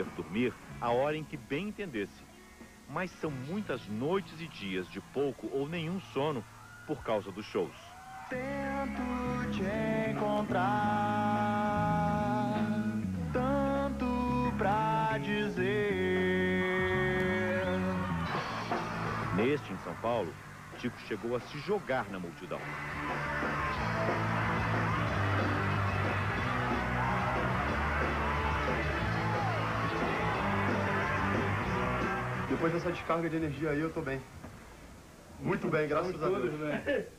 dormir a hora em que bem entendesse. Mas são muitas noites e dias de pouco ou nenhum sono por causa dos shows. Tento te encontrar, tanto pra dizer. Neste, em São Paulo, Tico chegou a se jogar na multidão. Depois dessa descarga de energia aí, eu tô bem. Muito bem, graças a Deus.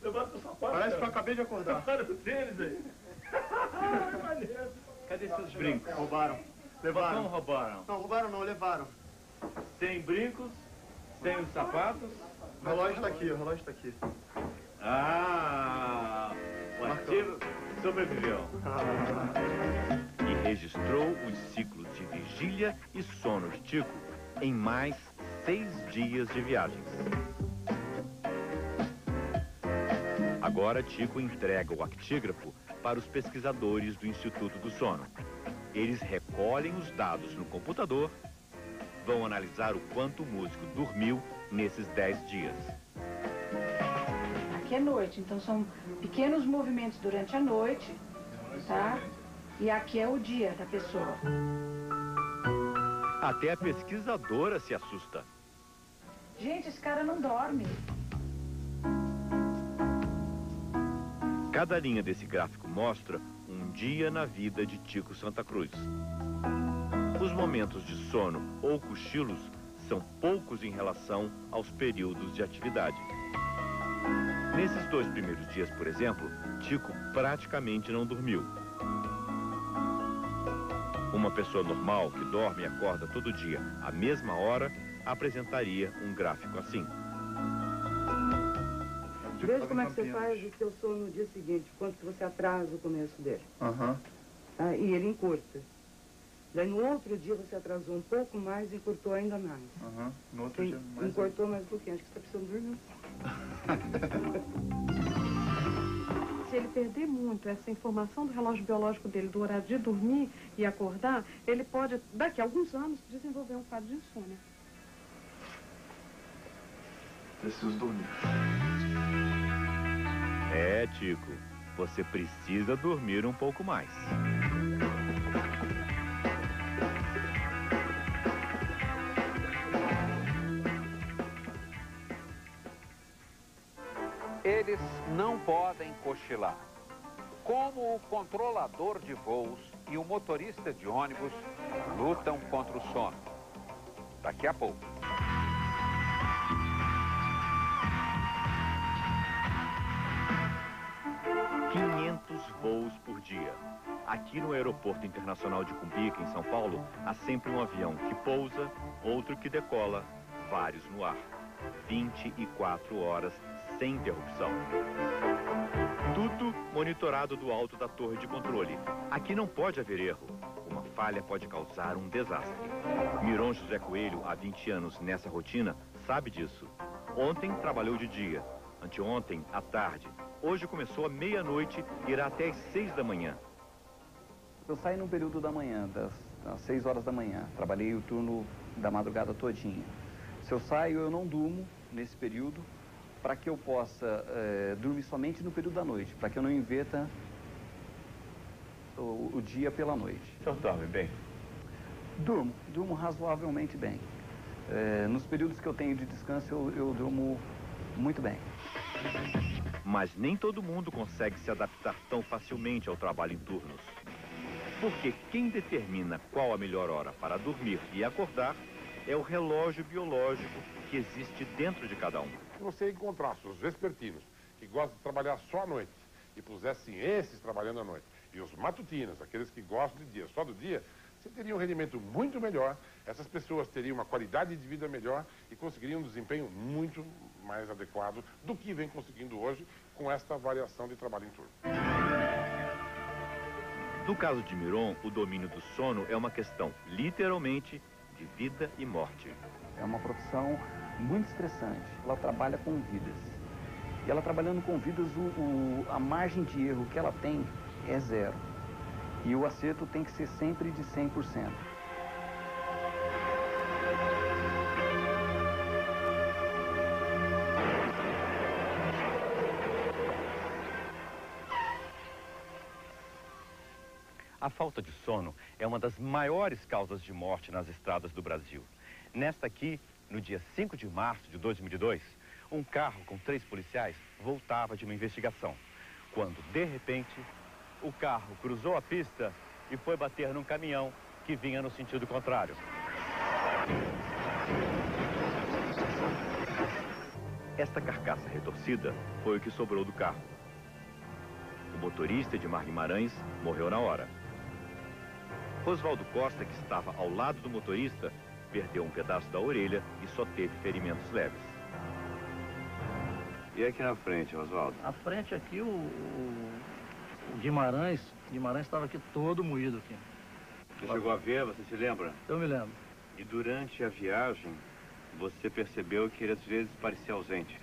Levanta o sapato. Parece que eu acabei de acordar. Para o tênis aí. Cadê seus brincos? Roubaram. Levaram. Não roubaram. Não, roubaram não, levaram. Sem brincos, sem os sapatos. O relógio tá aqui, o relógio tá aqui. Ah, o artigo sobreviveu. E registrou os ciclos de vigília e sono de Tico em mais 6 dias de viagens. Agora Tico entrega o actígrafo para os pesquisadores do Instituto do Sono. Eles recolhem os dados no computador, vão analisar o quanto o músico dormiu nesses 10 dias. Aqui é noite, então são pequenos movimentos durante a noite, tá? E aqui é o dia da pessoa. Até a pesquisadora se assusta. Gente, esse cara não dorme. Cada linha desse gráfico mostra um dia na vida de Tico Santa Cruz. Os momentos de sono ou cochilos são poucos em relação aos períodos de atividade. Nesses 2 primeiros dias, por exemplo, Tico praticamente não dormiu. Uma pessoa normal que dorme e acorda todo dia à mesma hora apresentaria um gráfico assim. Veja como é que você faz o seu sono no dia seguinte, quanto que você atrasa o começo dele. Tá? E ele encurta. Daí no outro dia você atrasou um pouco mais e encurtou ainda mais. No outro dia mais. Encurtou mais um pouquinho, acho que você está precisando dormir. Se ele perder muito essa informação do relógio biológico dele, do horário de dormir e acordar, ele pode, daqui a alguns anos, desenvolver um quadro de insônia. Preciso dormir. É, Tico, você precisa dormir um pouco mais. Eles não podem cochilar. Como o controlador de voos e o motorista de ônibus lutam contra o sono. Daqui a pouco. Voos por dia. Aqui no Aeroporto Internacional de Cumbica, em São Paulo, há sempre um avião que pousa, outro que decola, vários no ar. 24 horas sem interrupção. Tudo monitorado do alto da torre de controle. Aqui não pode haver erro. Uma falha pode causar um desastre. Miron José Coelho, há 20 anos nessa rotina, sabe disso. Ontem trabalhou de dia, anteontem à tarde. Hoje começou à meia-noite e irá até às 6 da manhã. Eu saio no período da manhã, das 6 horas da manhã. Trabalhei o turno da madrugada todinha. Se eu saio, eu não durmo nesse período, para que eu possa dormir somente no período da noite, para que eu não inverta o dia pela noite. O senhor dorme bem? Durmo razoavelmente bem. Nos períodos que eu tenho de descanso, eu durmo muito bem. Mas nem todo mundo consegue se adaptar tão facilmente ao trabalho em turnos. Porque quem determina qual a melhor hora para dormir e acordar é o relógio biológico que existe dentro de cada um. Se você encontrasse os vespertinos que gostam de trabalhar só à noite e pusessem esses trabalhando à noite, e os matutinos, aqueles que gostam de dia, só do dia, você teria um rendimento muito melhor, essas pessoas teriam uma qualidade de vida melhor e conseguiriam um desempenho muito mais adequado do que vem conseguindo hoje com esta variação de trabalho em turno. No caso de Miron, o domínio do sono é uma questão, literalmente, de vida e morte. É uma profissão muito estressante. Ela trabalha com vidas. E ela trabalhando com vidas, a margem de erro que ela tem é 0. E o acerto tem que ser sempre de 100%. A falta de sono é uma das maiores causas de morte nas estradas do Brasil. Nesta aqui, no dia 5 de março de 2002, um carro com 3 policiais voltava de uma investigação, quando, de repente, o carro cruzou a pista e foi bater num caminhão que vinha no sentido contrário. Esta carcaça retorcida foi o que sobrou do carro. O motorista Edmar Guimarães morreu na hora. Oswaldo Costa, que estava ao lado do motorista, perdeu um pedaço da orelha e só teve ferimentos leves. E aqui na frente, Oswaldo? À frente aqui, o Guimarães estava aqui todo moído aqui. Você chegou a ver, você se lembra? Eu me lembro. E durante a viagem, você percebeu que ele às vezes parecia ausente?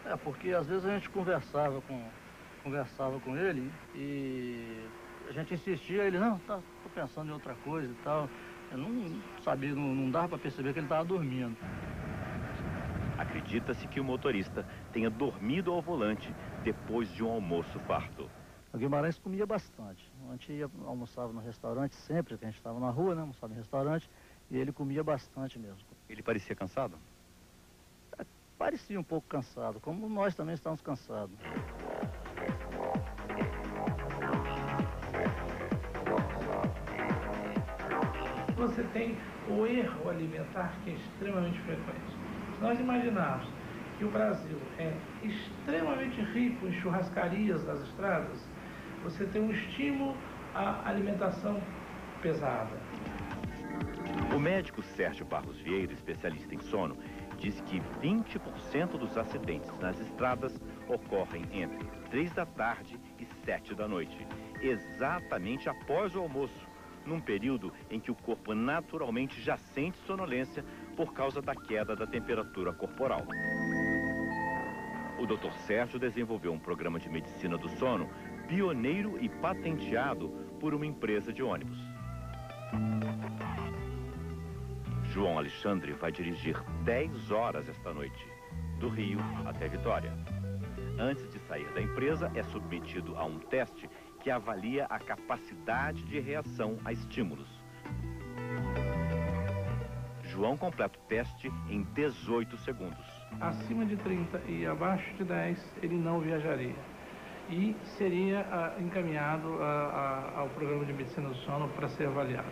É, porque às vezes a gente conversava com ele e a gente insistia, ele, não, tô pensando em outra coisa e tal. Eu não sabia, não dava para perceber que ele estava dormindo. Acredita-se que o motorista tenha dormido ao volante depois de um almoço farto. O Guimarães comia bastante. A gente almoçava no restaurante sempre, que a gente estava na rua, né? Almoçava no restaurante, e ele comia bastante mesmo. Ele parecia cansado? Parecia um pouco cansado, como nós também estávamos cansados. Você tem o erro alimentar que é extremamente frequente. Se nós imaginarmos que o Brasil é extremamente rico em churrascarias das estradas, você tem um estímulo à alimentação pesada. O médico Sérgio Barros Vieira, especialista em sono, diz que 20% dos acidentes nas estradas ocorrem entre 3 da tarde e 7 da noite, exatamente após o almoço, num período em que o corpo naturalmente já sente sonolência por causa da queda da temperatura corporal. O Dr. Sérgio desenvolveu um programa de medicina do sono pioneiro e patenteado por uma empresa de ônibus. João Alexandre vai dirigir 10 horas esta noite, do Rio até Vitória. Antes de sair da empresa, é submetido a um teste que avalia a capacidade de reação a estímulos. João completa o teste em 18 segundos. Acima de 30 e abaixo de 10, ele não viajaria. E seria encaminhado ao programa de medicina do sono para ser avaliado.